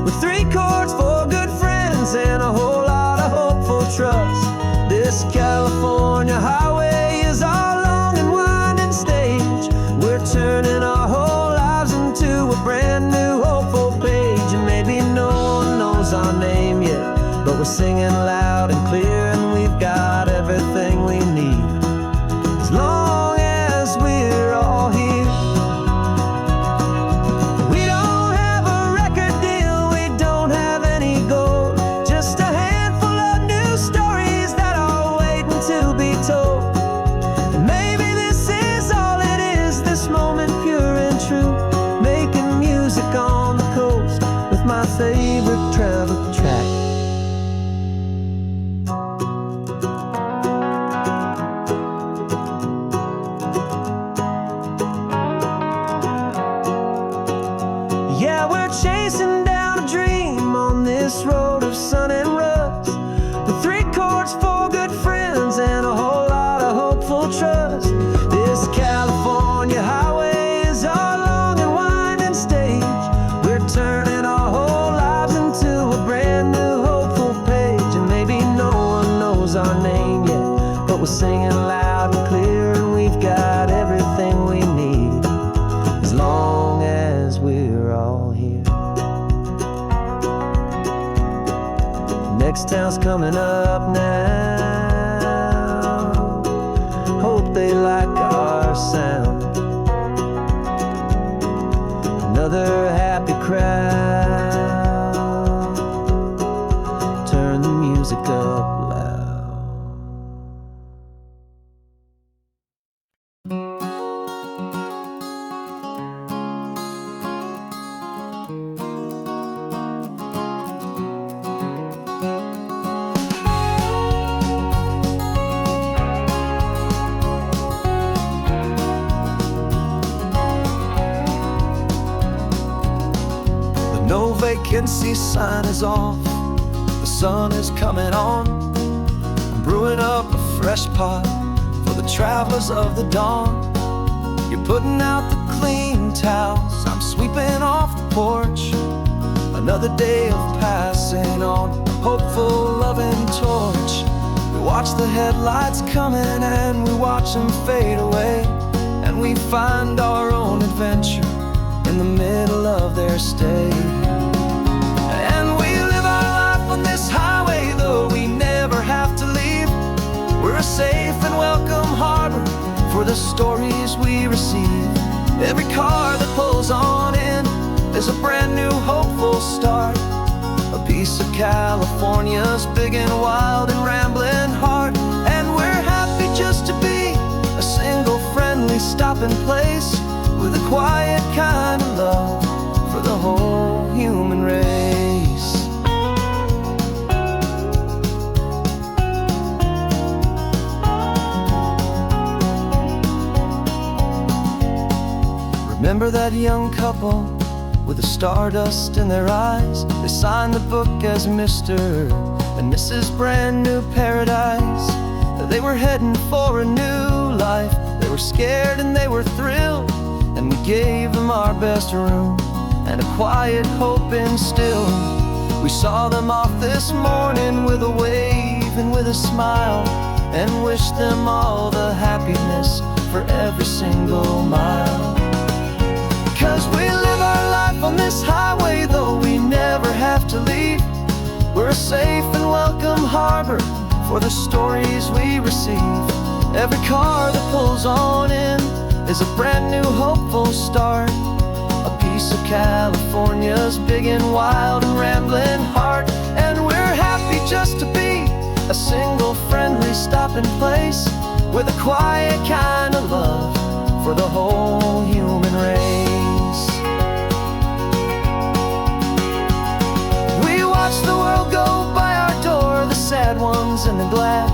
with 3 chords, 4 good friends, and a whole lot of hopeful trust. This California highway is our long and winding stage. We're turning our whole lives into a brand new hopeful page. And maybe no one knows our name yet, but we're singing loud and clear, and we've got everything we need, as long as we're all here. We don't have a record deal, we don't have any gold, just a handful of new stories that are waiting to be told. And maybe this is all it is, this moment pure and true, making music on the coast with my favorite travel track. Yeah, we're chasing down a dream on this road of sun and rust, with 3 chords, 4 good friends, and a whole lot of hopeful trust. This California highway is our long and winding stage. We're turning our whole lives into a brand new hopeful page. And maybe no one knows our name yet, but we're singing loud and clear, and we've got everything we need, as long as we're all here. Next town's coming up now, hope they like our sound. Another happy crowd, turn the music up loud. No vacancy sign is off, the sun is coming on. I'm brewing up a fresh pot for the travelers of the dawn. You're putting out the clean towels, I'm sweeping off the porch. Another day of passing on a hopeful, loving torch. We watch the headlights coming and we watch them fade away, and we find our own adventure in the middle of their stay. And we live our life on this highway, though we never have to leave. We're a safe and welcome harbor for the stories we receive. Every car that pulls on in is a brand new hopeful start. A piece of California's big and wild and rambling heart. And we're happy just to be a single friendly stopping place, with a quiet kind of love for the whole human race. Remember that young couple with the stardust in their eyes? They signed the book as Mr. and Mrs. Brand New Paradise. They were heading for a new life. They were scared and they were thrilled, and we gave them our best room and a quiet hope instilled. We saw them off this morning with a wave and with a smile, and wished them all the happiness for every single mile. 'Cause we live our life on this highway, though we never have to leave. We're a safe and welcome harbor for the stories we receive. Every car that pulls on in is a brand new hopeful start. A piece of California's big and wild and rambling heart. And we're happy just to be a single friendly stopping place, with a quiet kind of love for the whole human race. We watch the world go by our door, the sad ones and the glad,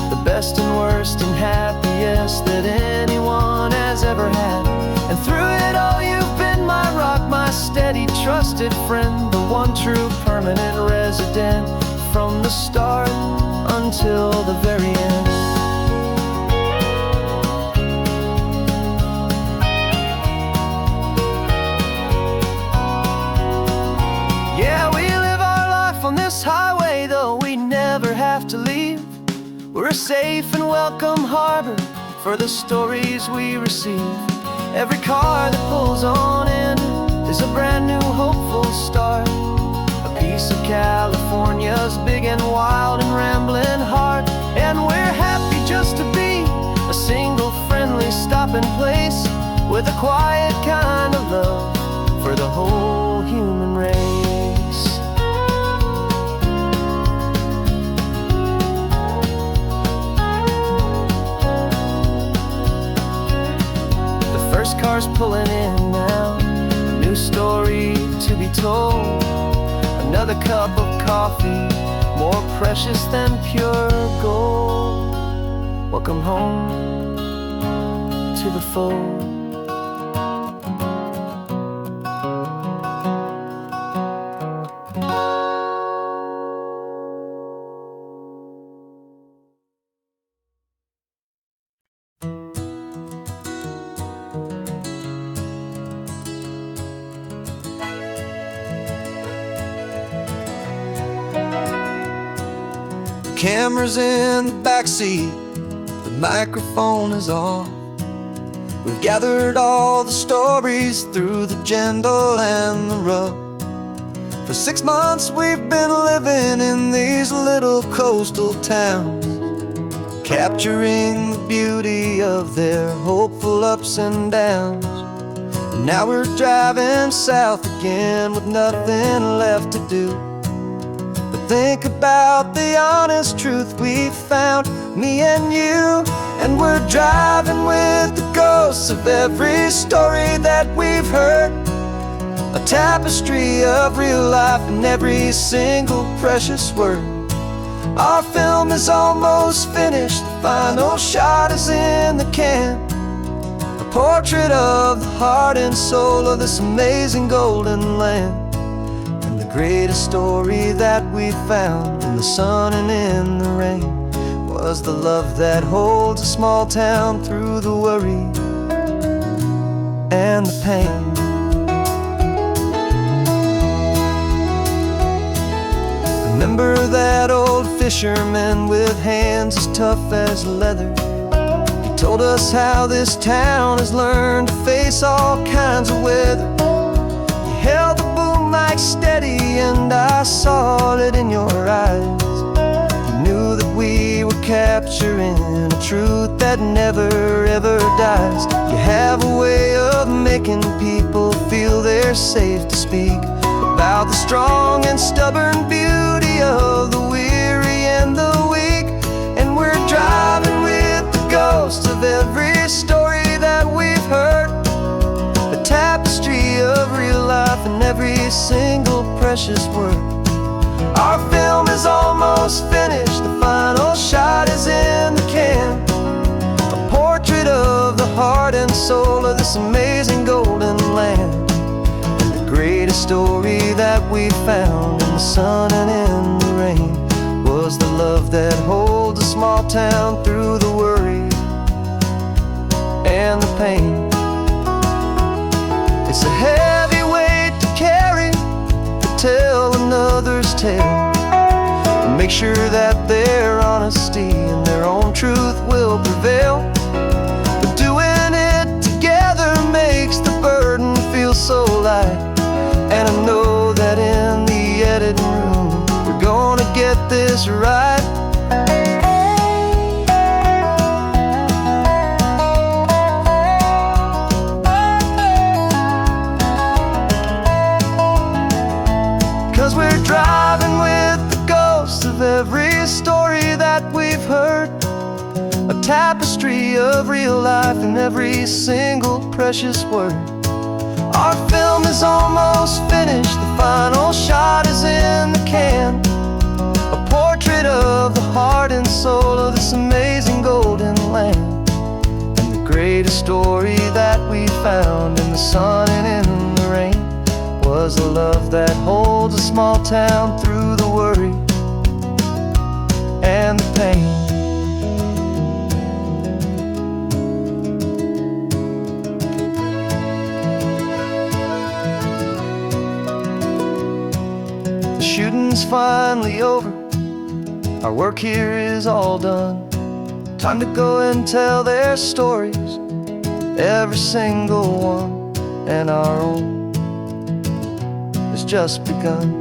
the best and worst and happiest that anyone has ever had. And through it all you've been my rock, my steady trusted friend, the one true permanent resident, from the start until the very end. Yeah, we live our life on this highway, though we never have to leave. We're a safe and welcome harbor for the stories we receive. Every car that pulls on in is a brand new hopeful start. A piece of California's big and wild and rambling heart. And we're happy just to be a single friendly stopping place, with a quiet kind of love for the whole human race. The first car's pulling in now, a new story to be told. Another cup of coffee, more precious than pure gold. Welcome home to the fold. Camera's in the backseat, the microphone is on. We've gathered all the stories through the gentle and the rough. For 6 months we've been living in these little coastal towns, capturing the beauty of their hopeful ups and downs. And now we're driving south again with nothing left to do. Think about the honest truth we found, me and you. And we're driving with the ghosts of every story that we've heard, a tapestry of real life in every single precious word. Our film is almost finished, the final shot is in the can, a portrait of the heart and soul of this amazing golden land. Greatest story that we found in the sun and in the rain was the love that holds a small town through the worry and the pain. Remember that old fisherman with hands as tough as leather? He told us how this town has learned to face all kinds of weather. You held the boom mic steady and I saw it in your eyes. You knew that we were capturing a truth that never ever dies. You have a way of making people feel they're safe to speak about the strong and stubborn beauty of the weary and the weak. And we're driving with the ghosts of every story that we've heard, a tapestry of real life and every single precious word. Our film is almost finished, the final shot is in the can, a portrait of the heart and soul of this amazing golden land. Greatest story that we found in the sun and in the rain was the love that holds a small town through the worry and the pain. It's a heavy weight to carry, to tell another's tale, and make sure that their honesty and their own truth will prevail. But doing it together makes the burden feel so light. And I know that in the editing room we're gonna get this right. 'Cause we're driving with the ghosts of every story that we've heard, a tapestry of real life and every single precious word. Our film is almost finished, the final shot is in the can, a portrait of the heart and soul of this amazing golden land. And the greatest story that we found in the sun and in the rain was a love that holds a small town through the worry and the pain. The shooting's finally over, our work here is all done. Time to go and tell their stories, every single one, and our own has just begun.